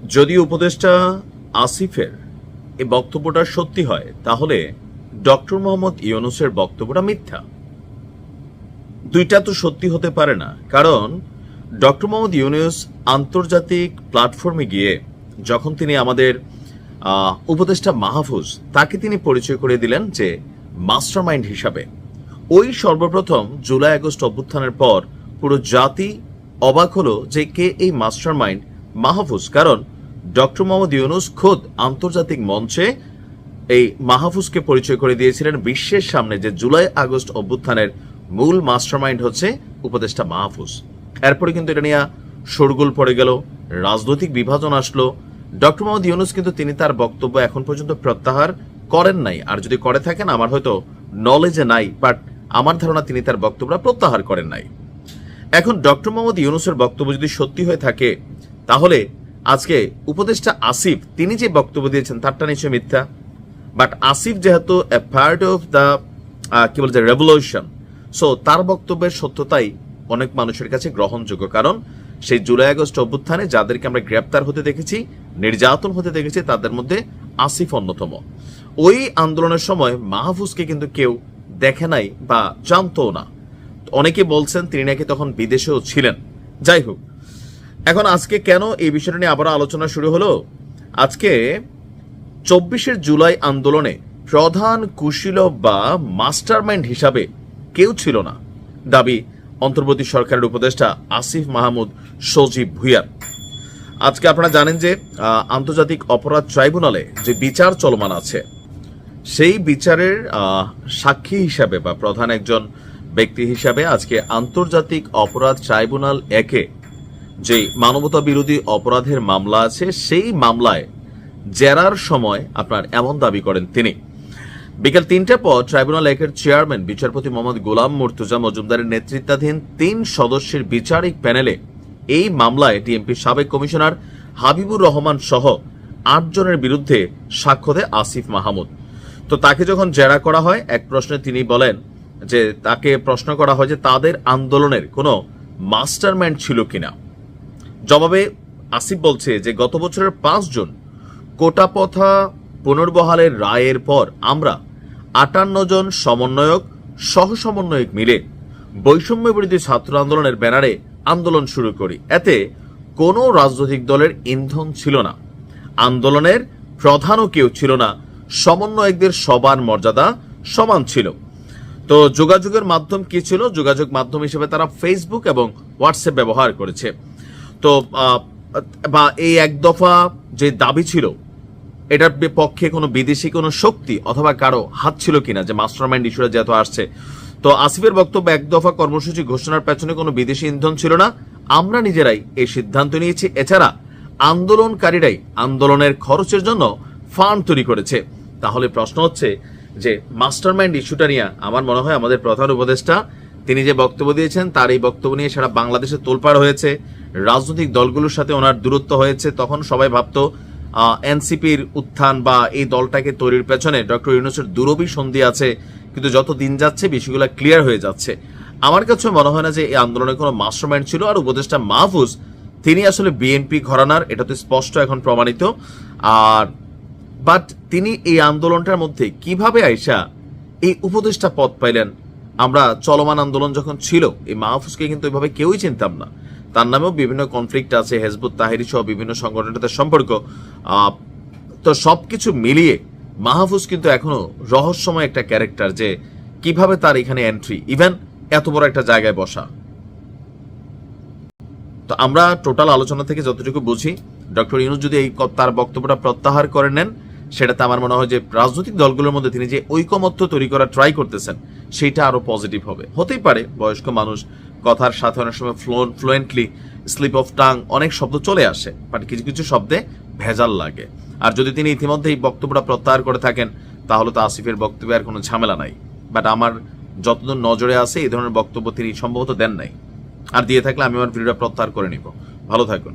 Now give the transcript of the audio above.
যদি উপদেষ্টা আসিফের এই বক্তব্যটা সত্যি হয় তাহলে ডক্টর মোহাম্মদ ইউনূসের বক্তব্যটা মিথ্যা। দুইটা তো সত্যি হতে পারে না, কারণ ডক্টর মোহাম্মদ ইউনূস আন্তর্জাতিক প্ল্যাটফর্মে গিয়ে যখন তিনি আমাদের উপদেষ্টা মাহফুজ তাকে তিনি পরিচয় করে দিলেন যে মাস্টারমাইন্ড হিসাবে, ওই সর্বপ্রথম জুলাই আগস্ট অভ্যুত্থানের পর পুরো জাতি অবাক হলো যে কে এই মাস্টারমাইন্ড মাহফুজ। কারণ ডক্টর মোহাম্মদ ইউনূস খোদ আন্তর্জাতিক মঞ্চে এই মাহফুজকে পরিচয় করে দিয়েছিলেন বিশ্বের সামনে যে জুলাই আগস্ট অভ্যুত্থানের মূল মাস্টারমাইন্ড হচ্ছে উপদেষ্টা মাহফুজ। এরপরে কিন্তু এটা নিয়ে শোরগোল পড়ে গেল, রাজনৈতিক বিভাজন আসলো। ডক্টর মোহাম্মদ ইউনূস কিন্তু তিনি তার বক্তব্য এখন পর্যন্ত প্রত্যাহার করেন নাই, আর যদি করে থাকেন আমার হয়তো নলেজে নাই, বাট আমার ধারণা তিনি তার বক্তব্য প্রত্যাহার করেন নাই। এখন ডক্টর মোহাম্মদ ইউনূসের বক্তব্য যদি সত্যি হয়ে থাকে তাহলে আজকে উপদেষ্টা আসিফ তিনি যে বক্তব্য দিয়েছেন তারটা নিশ্চয় মিথ্যা। বাট আসিফ যেহেতু এ পার্ট অফ দ্য কি বলছে রেভলিউশন, সো তার বক্তব্যের সত্যতাই অনেক মানুষের কাছে গ্রহণযোগ্য। কারণ সেই জুলাই আগস্ট অভ্যুত্থানে যাদেরকে আমরা গ্রেপ্তার হতে দেখেছি, নির্যাতন হতে দেখেছি, তাদের মধ্যে আসিফ অন্যতম। ওই আন্দোলনের সময় মাহফুজকে কিন্তু কেউ দেখে নাই বা জানতো না। অনেকে বলছেন তিনি নাকি তখন বিদেশেও ছিলেন। যাই হোক, এখন আজকে কেন এই বিষয়টা নিয়ে আবার আলোচনা শুরু হলো? আজকে 24শে জুলাই আন্দোলনে প্রধান কুশীলব বা মাস্টারমাইন্ড হিসাবে কেউ ছিল না, দাবি অন্তর্বর্তী সরকারের উপদেষ্টা আসিফ মাহমুদ সজীব ভুঁইয়ার। আজকে আপনারা জানেন যে আন্তর্জাতিক অপরাধ ট্রাইব্যুনালে যে বিচার চলমান আছে, সেই বিচারের সাক্ষী হিসাবে বা প্রধান একজন ব্যক্তি হিসাবে আজকে আন্তর্জাতিক অপরাধ ট্রাইব্যুনাল একে যে মানবতা বিরোধী অপরাধের মামলা আছে, সেই মামলায় জেরার সময় আপনার এমন দাবি করেন তিনি। বিকেল 3টার পর ট্রাইব্যুনাল একের চেয়ারম্যান বিচারপতি মোহাম্মদ গোলাম মুর্তুজা মজুমদারের নেতৃত্বাধীন 3 সদস্যের বিচারিক প্যানেলে এই মামলায় টিএমপির সাবেক কমিশনার হাবিবুর রহমান সহ 8 জনের বিরুদ্ধে সাক্ষ্য দেয় আসিফ মাহমুদ। তো তাকে যখন জেরা করা হয়, এক প্রশ্নে তিনি বলেন যে তাকে প্রশ্ন করা হয় যে তাদের আন্দোলনের কোনো মাস্টারমাইন্ড ছিল কিনা। জবাবে আসিফ বলছে যে গত বছরের 5 জুন কোটাপথা পুনর্বহালের রায়ের পর আমরা 58 জন সমন্বয়ক সহ সমন্বয়ক মিলে বৈষম্য বিরোধী ছাত্র আন্দোলনের ব্যানারে আন্দোলন শুরু করি। এতে কোনো রাজনৈতিক দলের ইন্ধন ছিল না, আন্দোলনের প্রধানও কেউ ছিল না, সমন্বয়কদের সবার মর্যাদা সমান ছিল। তো যোগাযোগের মাধ্যম কি ছিল? যোগাযোগ মাধ্যম হিসেবে তারা ফেসবুক এবং হোয়াটসঅ্যাপ ব্যবহার করেছে। তো বা এই এক দফা যে দাবি ছিল, এটার পক্ষে কোনো বিদেশি কোনো শক্তি অথবা কারো হাত ছিল কিনা যে মাস্টারমাইন্ড ইস্যুটা যেহেতু আসছে। তো আসিফের বক্তব্য, এক দফা কর্মসূচি ঘোষণার পেছনে কোনো বিদেশি ইন্ধন ছিল না, আমরা নিজেরাই এই সিদ্ধান্ত নিয়েছি। এছাড়া আন্দোলনকারীরাই আন্দোলনের খরচের জন্য ফান্ড তৈরি করেছে। তাহলে প্রশ্ন হচ্ছে যে মাস্টারমাইন্ড ইস্যুটা নিয়ে আমার মনে হয় আমাদের প্রধান উপদেষ্টা তিনি যে বক্তব্য দিয়েছেন তার এই বক্তব্য নিয়ে সারা বাংলাদেশে তোলপাড় হয়েছে, রাজনৈতিক দলগুলোর সাথে ওনার দূরত্ব হয়েছে। তখন সবাই ভাবতো এনসিপির উত্থান বা এই দলটাকে তৈরির পেছনে ডক্টর ইউনূসের দুরবি সন্ধি আছে, কিন্তু যত দিন যাচ্ছে বিষয়গুলো ক্লিয়ার হয়ে যাচ্ছে। আমার কাছে মনে হয় না যে এই আন্দোলনে কোনো মাস্টারমাইন্ড ছিল। আর উপদেষ্টা মাহফুজ তিনি আসলে বিএনপি ঘরানার, এটা তো স্পষ্ট এখন প্রমাণিত। আর বাট তিনি এই আন্দোলনটার মধ্যে কিভাবে আইসা এই উপদেষ্টা পদ পাইলেন? আমরা চলমান আন্দোলন যখন ছিল এই মাহফুজকে কিন্তু এভাবে কেউই চিনতাম না। তার নামেও বিভিন্ন কনফ্লিক্ট আছে, হেজবুত তাহরির সহ বিভিন্ন সংগঠনের সাথে সম্পর্ক। তো সবকিছু মিলিয়ে মাহফুজ কিন্তু এখনো রহস্যময় একটা ক্যারেক্টার, যে কিভাবে তার এখানে এন্ট্রি, ইভেন এত বড় একটা জায়গায় বসা। তো আমরা টোটাল আলোচনা থেকে যতটুকু বুঝি, ডক্টর ইউনূস যদি এই তার বক্তব্যটা প্রত্যাহার করে নেন, সেটাতে আমার মনে হয় যে রাজনৈতিক দলগুলোর মধ্যে তিনি যে ঐকমত্য তৈরি করার ট্রাই করতেছেন সেটা আরো পজিটিভ হবে। হতেই পারে বয়স্ক মানুষ, কথার সাথে অনেক সময় ফ্লুয়েন্টলি স্লিপ অফ টাং অনেক শব্দ চলে আসে, বাট কিছু কিছু শব্দে ভেজাল লাগে। আর যদি তিনি ইতিমধ্যে এই বক্তব্যটা প্রত্যাহার করে থাকেন তাহলে তো আসিফের বক্তব্যে আর কোনো ঝামেলা নাই। বাট আমার যতদূর নজরে আছে এই ধরনের বক্তব্য তিনি সম্ভবত দেন নাই, আর দিয়ে থাকলে আমি আমার ভিডিওটা প্রত্যাহার করে নিব। ভালো থাকুন।